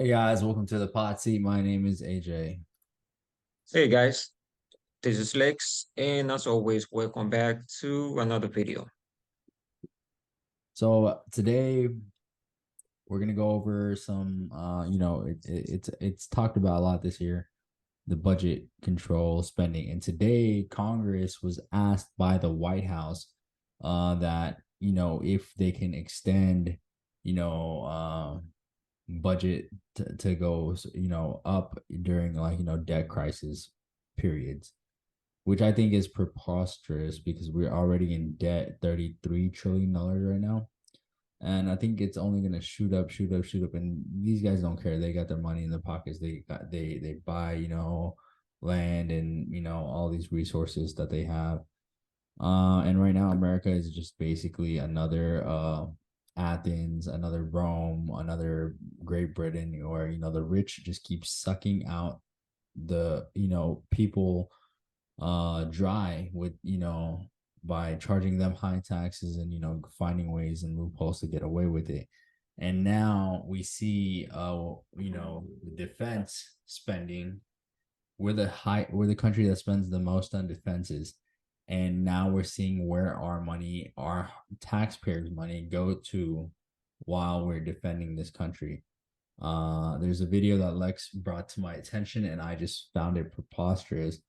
Hey guys, welcome to the pot seat. My name is AJ. Hey guys, this is Lex, and as always, welcome back to another video. So today we're gonna go over some it's talked about a lot this year, the budget control spending. And today Congress was asked by the White House that if they can extend you know budget to go up during debt crisis periods, which I think is preposterous because we're already in debt $33 trillion right now. And I think it's only gonna shoot up, shoot up, shoot up. And these guys don't care. They got their money in their pockets. They buy, land and all these resources that they have. And right now America is just basically another Athens, another Rome, another Great Britain, or the rich just keep sucking out the people dry with by charging them high taxes and finding ways and loopholes to get away with it. And now we see the defense spending. We're the country that spends the most on defenses, and now we're seeing where our taxpayers money go to while we're defending this country. There's a video that Lex brought to my attention, and I just found it preposterous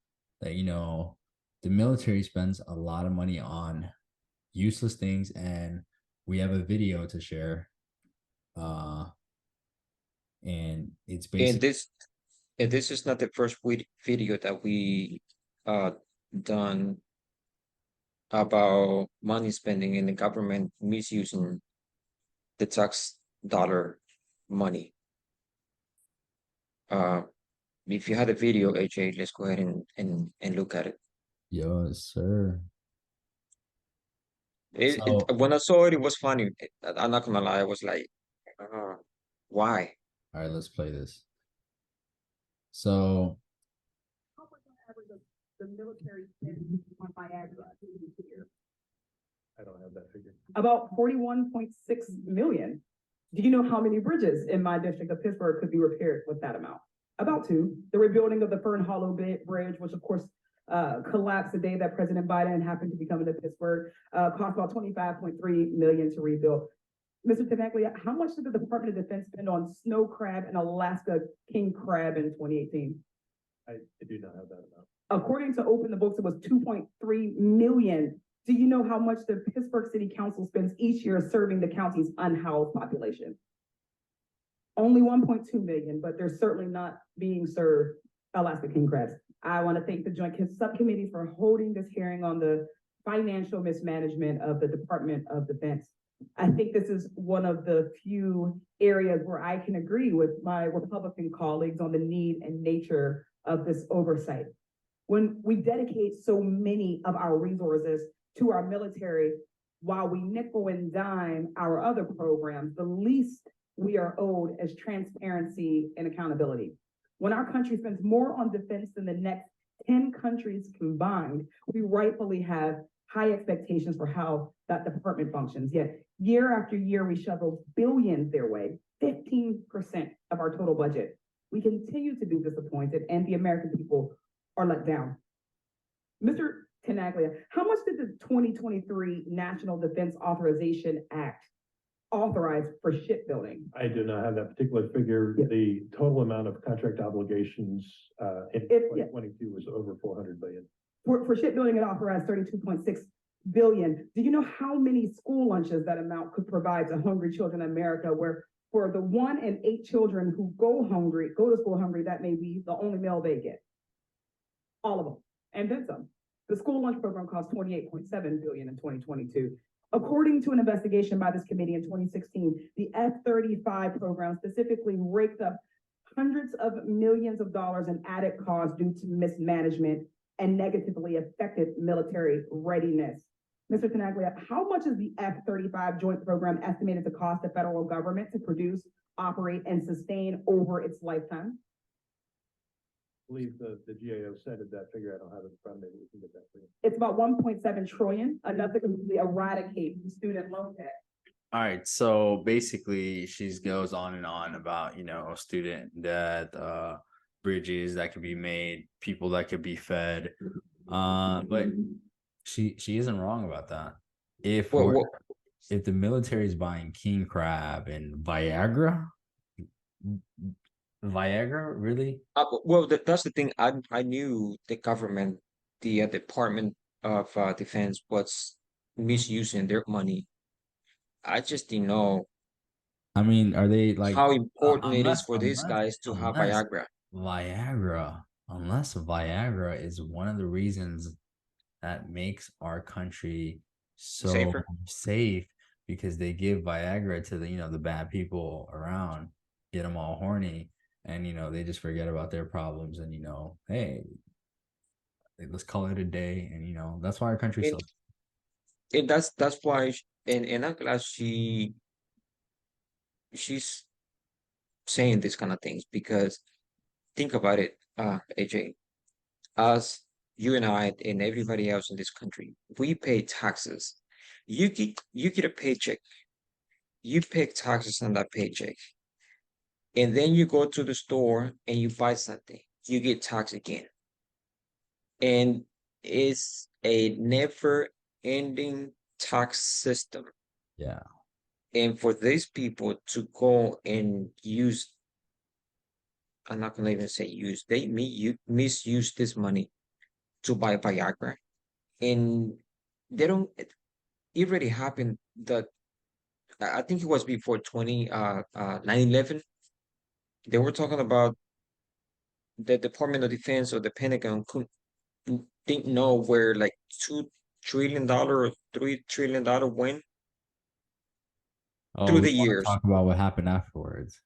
that the military spends a lot of money on useless things, and we have a video to share. And it's And basically this is not the first video that we done about money spending in the government misusing the tax dollar money. If you had a video, AJ, let's go ahead and look at it. yes, sir. It So when I saw it, it was funny. I'm not gonna lie, I was like, why? all right, let's play this. So How much on average does the military spend on Viagra a year? I don't have that figure. About 41.6 million. Do you know how many bridges in my district of Pittsburgh could be repaired with that amount? About two. The rebuilding of the Fern Hollow Bridge, which of course collapsed the day that President Biden happened to be coming to Pittsburgh, cost about 25.3 million to rebuild. Mr. Tenaglia, how much did the Department of Defense spend on snow crab and Alaska king crab in 2018? I do not have that amount. According to Open the Books, it was 2.3 million. Do you know how much the Pittsburgh City Council spends each year serving the county's unhoused population? Only 1.2 million, but they're certainly not being served Alaska king crabs. I want to thank the Joint Subcommittee for holding this hearing on the financial mismanagement of the Department of Defense. I think this is one of the few areas where I can agree with my Republican colleagues on the need and nature of this oversight. When we dedicate so many of our resources to our military, while we nickel and dime our other programs, the least we are owed is transparency and accountability. When our country spends more on defense than the next 10 countries combined, we rightfully have high expectations for how that department functions. Yet year after year, we shovel billions their way, 15% of our total budget. We continue to be disappointed, and the American people are let down. Mr. Tenaglia, how much did the 2023 National Defense Authorization Act authorize for shipbuilding? I do not have that particular figure. Yeah. The total amount of contract obligations in 2022 was over 400 billion. For shipbuilding, it authorized 32.6 billion. Do you know how many school lunches that amount could provide to hungry children in America, where for the 1 in 8 children who go to school hungry, that may be the only meal they get? All of them, and then some. The school lunch program cost 28.7 billion in 2022. According to an investigation by this committee in 2016, the F-35 program specifically raked up hundreds of millions of dollars in added costs due to mismanagement and negatively affected military readiness. Mr. Tenaglia, how much is the F-35 joint program estimated to cost the federal government to produce, operate, and sustain over its lifetime? I believe the GAO said that figure. I don't have it in front of me. We can get that for you. It's about 1.7 trillion, enough to completely eradicate student loan debt. All right, so basically, she goes on and on about student debt, bridges that could be made, people that could be fed, but she isn't wrong about that. If Well, we're well, if the military is buying king crab and Viagra, really? that's the thing. I knew the government, the Department of Defense, was misusing their money. I just didn't know I mean, are they like how important it is unless for these guys to have unless Viagra. Viagra is one of the reasons that makes our country so Safer. safe because they give Viagra to the bad people around, get them all horny, and they just forget about their problems and hey, let's call it a day, and that's why our country's And, so. and that's why and I'm glad she's saying these kind of things because think about it, AJ, us, you and I, and everybody else in this country, we pay taxes. You get a paycheck, you pay taxes on that paycheck, and then you go to the store and you buy something, you get taxed again. And it's a never ending tax system. Yeah. And for these people to go and use, I'm not gonna even say use, you misuse this money to buy Viagra. And they don't, it already happened that I think it was before 9/11. They were talking about the Department of Defense or the Pentagon didn't know where like $2 trillion or $3 trillion went Oh, through we the want to years. talk about what happened afterwards.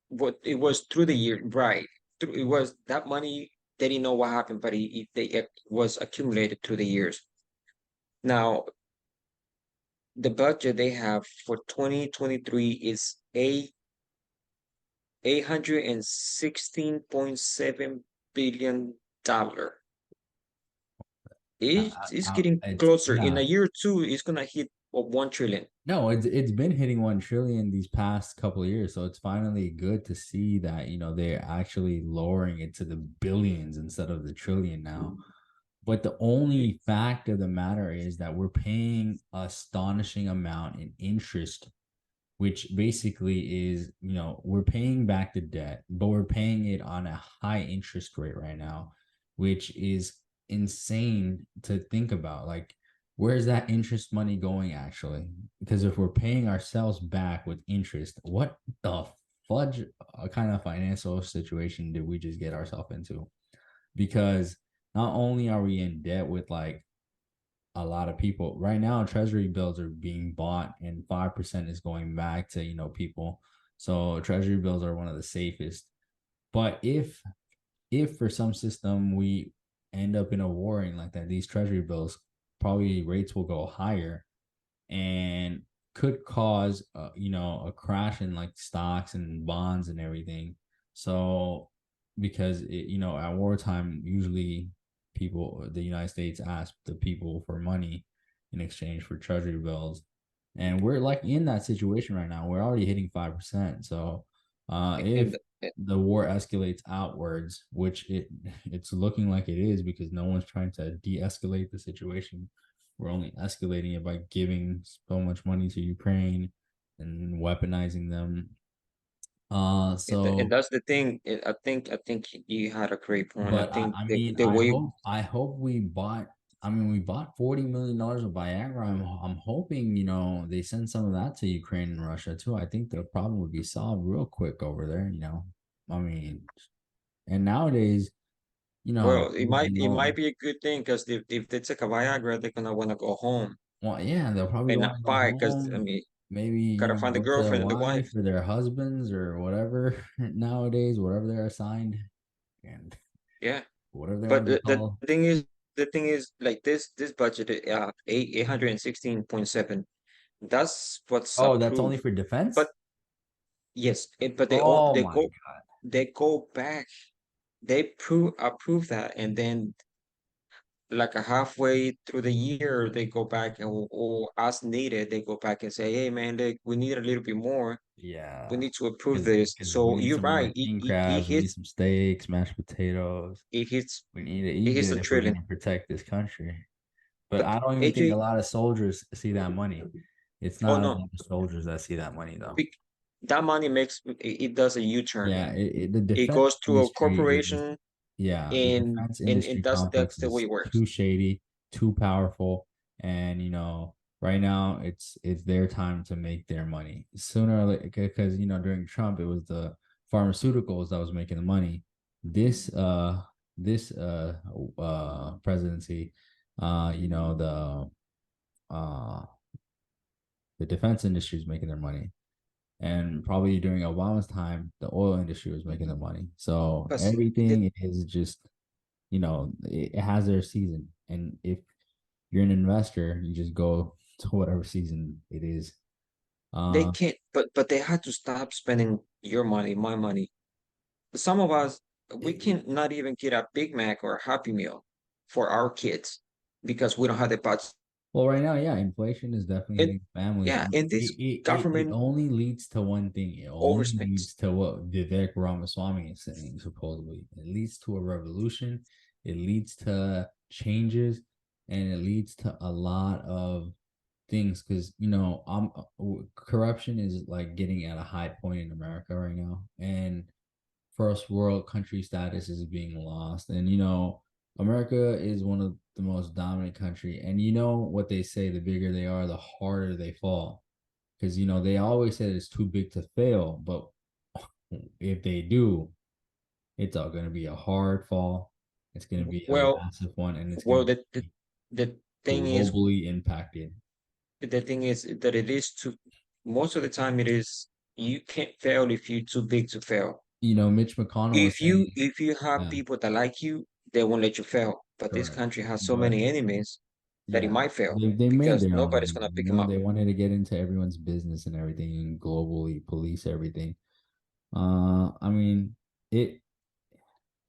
What it was through the year, right? It was that money. They didn't know what happened, but it was accumulated through the years. Now, the budget they have for 2023 is 816.7 billion. It's getting It's closer. In yeah. a year or two, it's gonna hit 1 trillion. No, it's been hitting 1 trillion these past couple of years, so it's finally good to see that they're actually lowering it to the billions instead of the trillion now. But the only fact of the matter is that we're paying astonishing amount in interest, which basically is we're paying back the debt, but we're paying it on a high interest rate right now, which is insane to think about. Like, where's that interest money going actually? Because if we're paying ourselves back with interest, what the fudge kind of financial situation did we just get ourselves into? Because not only are we in debt with like a lot of people right now, treasury bills are being bought and 5% is going back to people, so treasury bills are one of the safest. But if for some system we end up in a warring like that, these treasury bills probably rates will go higher and could cause a crash in like stocks and bonds and everything. So because at wartime usually the United States ask the people for money in exchange for treasury bills, and we're like in that situation right now. We're already hitting 5%. So if And the war escalates outwards, which it's looking like it is, because no one's trying to de-escalate the situation. We're only escalating it by giving so much money to Ukraine and weaponizing them. and So, that's the thing. I think you had a great point. I but think I the mean, the way I hope we bought. I mean, we bought $40 million of Viagra. I'm hoping they send some of that to Ukraine and Russia too. I think the problem would be solved real quick over there. I mean, and nowadays, well, it you might it know, might be a good thing because if they take a Viagra, they're gonna want to go home well, yeah, they'll probably and want not to go fight. Because I home, mean, maybe gotta find the go to their girlfriend and the wife wife. or their husbands or whatever nowadays, whatever they're assigned, and Yeah, whatever they but want to be the called. thing is like this budget, 816.7. That's what's Oh, that's only approved. for But defense. yes, but Oh they my go god. they go back. They approve that, and then like a halfway through the year, they go back and or as needed, they go back and say, hey man, we need a little bit more. We Yeah, need to approve because this. we So need you're some more right. king crabs, we need some steaks, mashed potatoes. It hits We need to it eat hits good a if we're trillion. gonna protect this country. But But I don't even think a AJ, lot of soldiers see that money. It's oh not a no, lot of soldiers that see that money though. that money it does a U-turn. Yeah, the It defense goes through a industry is corporation yeah, the and defense and industry that's complex the way is it works. too shady, too powerful, and right now it's their time to make their money sooner or later. Because during Trump it was the pharmaceuticals that was making the money. This presidency, uh the defense industry is making their money. And probably during Obama's time, the oil industry was making the money. So But see, everything is just, it has their season. And if you're an investor, you just go to whatever season it is. they Uh, can't, but they had to stop spending your money, my money. Some of us, we it, can not even get a Big Mac or a Happy Meal for our kids because we don't have the budget. Well, right now, yeah, inflation is definitely And hitting families, yeah, and and it, this it, it, it government only leads to one thing. It only overspends. leads to what Vivek Ramaswamy is saying, supposedly. It leads to a revolution, it leads to changes, and it leads to a lot of things because, corruption is like getting at a high point in America right now. And first world country status is being lost. And America is one of the most dominant country. And you know what they say, the bigger they are, the harder they fall. Because they always said it's too big to fail, but if they do, it's all gonna be a hard fall. It's gonna be a Well, massive one, and it's well, gonna the be the thing is, globally impacted. the thing is that it is too. Most of the time, it is you can't fail if you're too big to fail. Mitch McConnell was saying, If you have yeah, people that like you, they won't let you fail. But this correct. country has so But many enemies that it yeah, might fail they made because their own nobody's enemy. gonna pick him up. They wanted to get into everyone's business and everything and globally police everything. I mean, it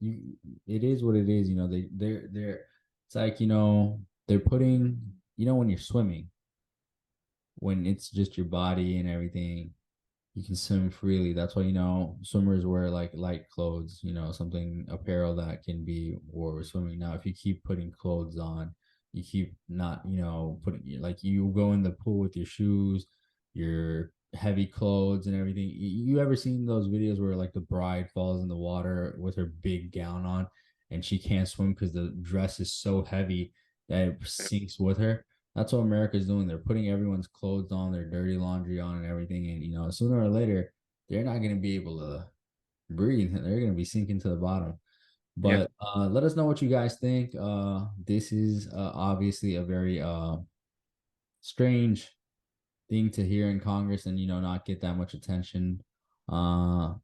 you it is what it is. They're it's like they're putting when you're swimming, when it's just your body and everything, you can swim freely. That's why swimmers wear like light clothes, something apparel that can be wore with swimming. Now, if you keep putting clothes on, you keep not, putting like you go in the pool with your shoes, your heavy clothes and everything. You ever seen those videos where like the bride falls in the water with her big gown on and she can't swim because the dress is so heavy that it sinks with her? That's what America's doing. They're putting everyone's clothes on, their dirty laundry on, and everything. And sooner or later, they're not going to be able to breathe. They're going to be sinking to the bottom. Yeah, But let us know what you guys think. This is obviously a very strange thing to hear in Congress, and not get that much attention. I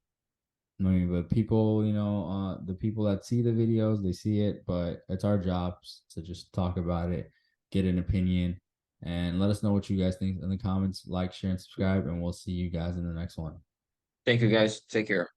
mean, but people, the people that see the videos, they see it, but it's our jobs to just talk about it, get an opinion, and let us know what you guys think in the comments. Like, share, and subscribe, and we'll see you guys in the next one. thank you guys. Take care.